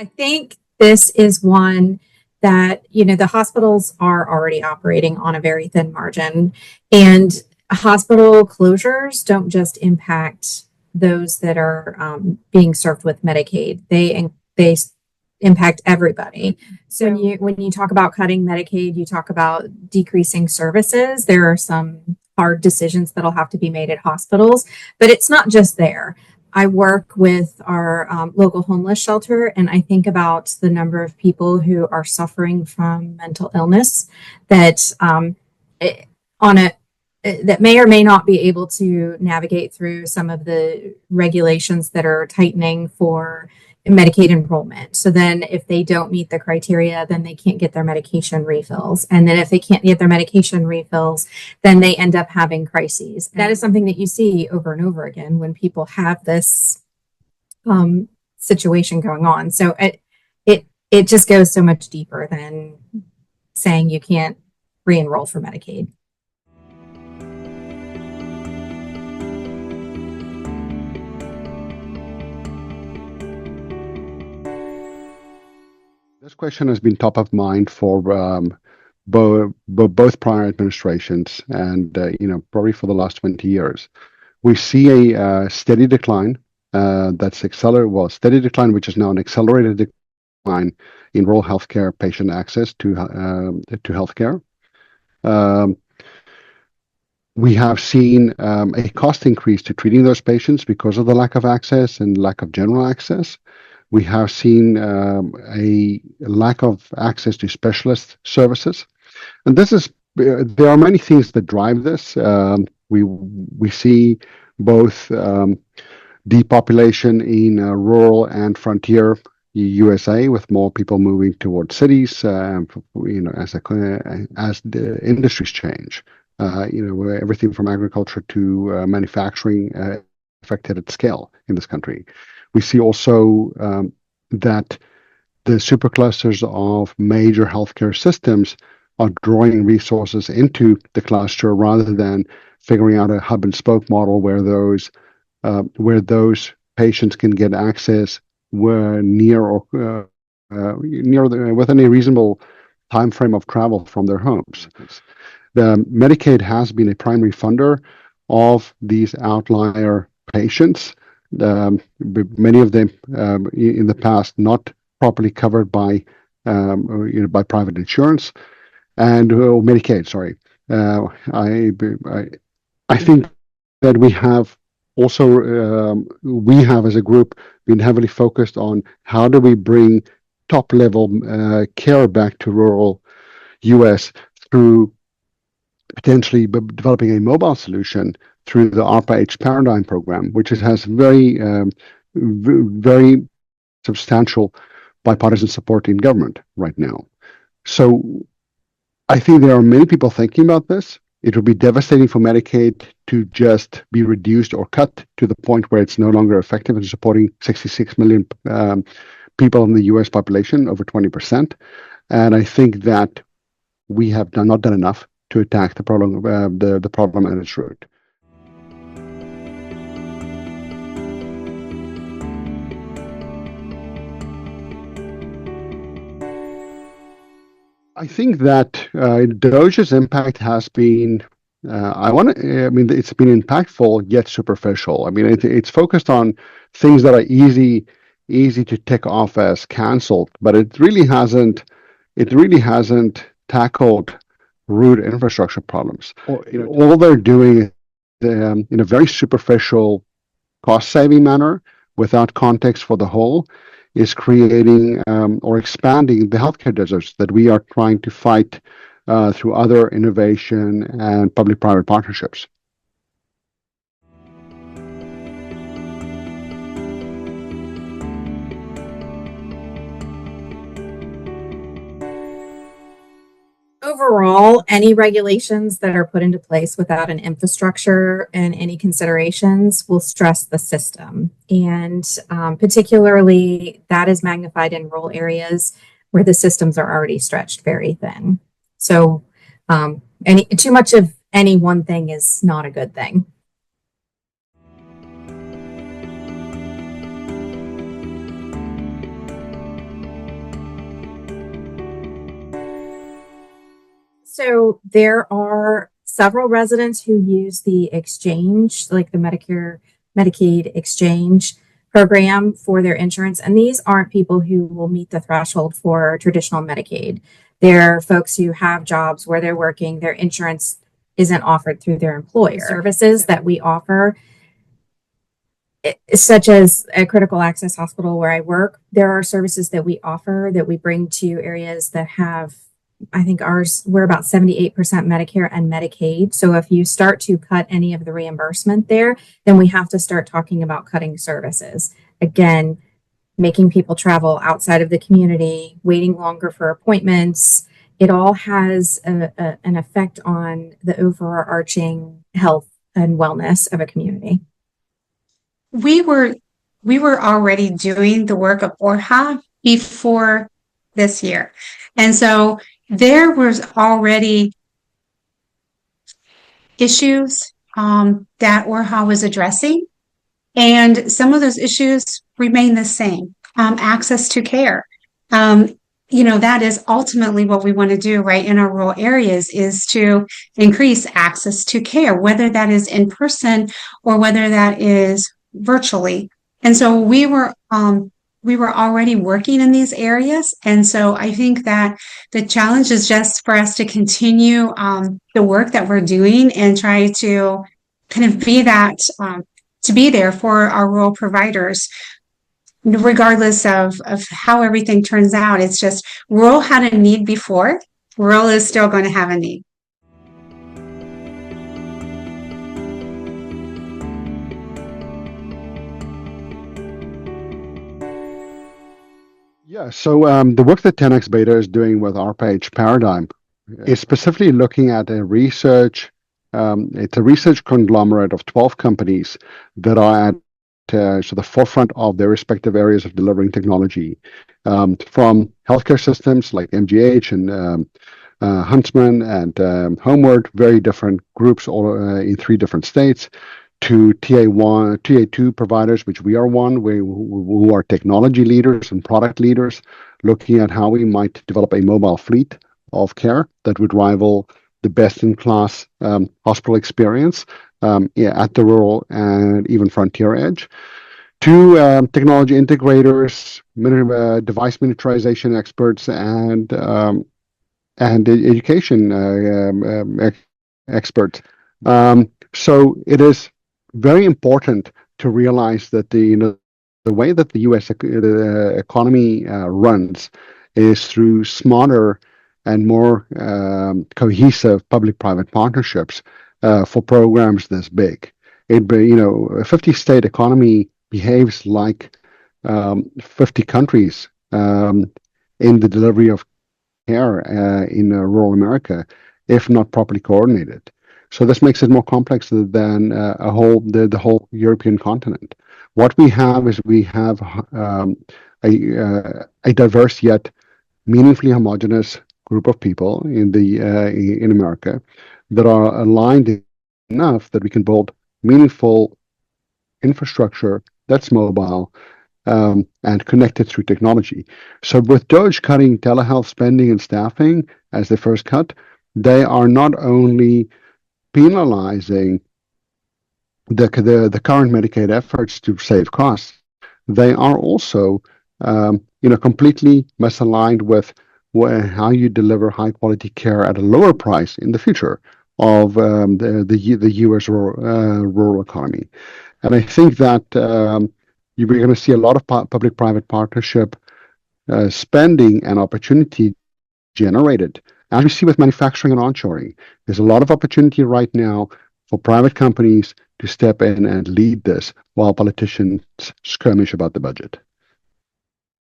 I think this is one that, the hospitals are already operating on a very thin margin, and hospital closures don't just impact those that are being served with Medicaid. They impact everybody. So when you talk about cutting Medicaid, you talk about decreasing services. There are some hard decisions that'll have to be made at hospitals, but it's not just there. I work with our local homeless shelter, and I think about the number of people who are suffering from mental illness that on a that may or may not be able to navigate through some of the regulations that are tightening for Medicaid enrollment. So then if they don't meet the criteria, then they can't get their medication refills. And then if they can't get their medication refills, then they end up having crises. That is something that you see over and over again when people have this situation going on. So it just goes so much deeper than saying you can't re-enroll for Medicaid. This question has been top of mind for both prior administrations and, probably for the last 20 years. We see a steady decline steady decline, which is now an accelerated decline in rural healthcare patient access to healthcare. We have seen a cost increase to treating those patients because of the lack of access and lack of general access. We have seen a lack of access to specialist services, and there are many things that drive this. We see both depopulation in rural and frontier USA, with more people moving towards cities. As the industries change, where everything from agriculture to manufacturing affected at scale in this country. We see also that the superclusters of major healthcare systems are drawing resources into the cluster rather than figuring out a hub and spoke model where those patients can get access within a reasonable time frame of travel from their homes. The Medicaid has been a primary funder of these outlier patients. Many of them in the past not properly covered by private insurance and Medicaid. Sorry, I think that we have as a group been heavily focused on how do we bring top level care back to rural U.S. through potentially developing a mobile solution through the ARPA-H paradigm program, which has very substantial bipartisan support in government right now. So I think there are many people thinking about this. It would be devastating for Medicaid to just be reduced or cut to the point where it's no longer effective in supporting 66 million people in the U.S. population, over 20%. And I think that we have not done enough to attack the problem, the problem at its root. I think that DOGE's impact has been, it's been impactful yet superficial. I mean, it's focused on things that are easy to tick off as canceled, but it really hasn't tackled root infrastructure problems. All they're doing in a very superficial, cost-saving manner, without context for the whole, is creating or expanding the healthcare deserts that we are trying to fight through other innovation and public-private partnerships. Overall, any regulations that are put into place without an infrastructure and any considerations will stress the system. And particularly that is magnified in rural areas where the systems are already stretched very thin. So too much of any one thing is not a good thing. So there are several residents who use the exchange, like the Medicaid exchange program for their insurance. And these aren't people who will meet the threshold for traditional Medicaid. They're folks who have jobs where they're working, their insurance isn't offered through their employer. Services that we offer, such as a critical access hospital where I work, there are services that we offer that we bring to areas that have, I think we're about 78% Medicare and Medicaid. So if you start to cut any of the reimbursement there, then we have to start talking about cutting services. Again, making people travel outside of the community, waiting longer for appointments. It all has an effect on the overarching health and wellness of a community. We were already doing the work of ORHA before this year. And so there was already issues that ORHA was addressing. And some of those issues remain the same. Access to care. That is ultimately what we want to do, right, in our rural areas, is to increase access to care, whether that is in person or whether that is virtually. And so we were already working in these areas. And so I think that the challenge is just for us to continue the work that we're doing and try to kind of be that, to be there for our rural providers, regardless of how everything turns out. It's just rural had a need before, rural is still going to have a need. Yeah, so the work that 10x Beta is doing with our page Paradigm is specifically looking at a research, it's a research conglomerate of 12 companies that are at the forefront of their respective areas of delivering technology, from healthcare systems like MGH and Huntsman and Homeward, very different groups all in 3 different states, to TA1, TA2 providers, which we are one, who are technology leaders and product leaders, looking at how we might develop a mobile fleet of care that would rival the best-in-class hospital experience at the rural and even frontier edge. To technology integrators, device miniaturization experts, and education experts. So it is very important to realize that the way that the U.S. economy runs is through smarter and more cohesive public-private partnerships for programs this big. A 50-state economy behaves like 50 countries in the delivery of care in rural America, if not properly coordinated. So this makes it more complex than the whole European continent. What we have is a diverse yet meaningfully homogeneous group of people in America that are aligned enough that we can build meaningful infrastructure that's mobile and connected through technology. So with DOGE cutting telehealth spending and staffing as the first cut, they are not only penalizing the current Medicaid efforts to save costs, they are also completely misaligned with how you deliver high quality care at a lower price in the future of the U.S. rural economy. And I think that you're going to see a lot of public-private partnership spending and opportunity generated. As we see with manufacturing and onshoring, there's a lot of opportunity right now for private companies to step in and lead this while politicians skirmish about the budget.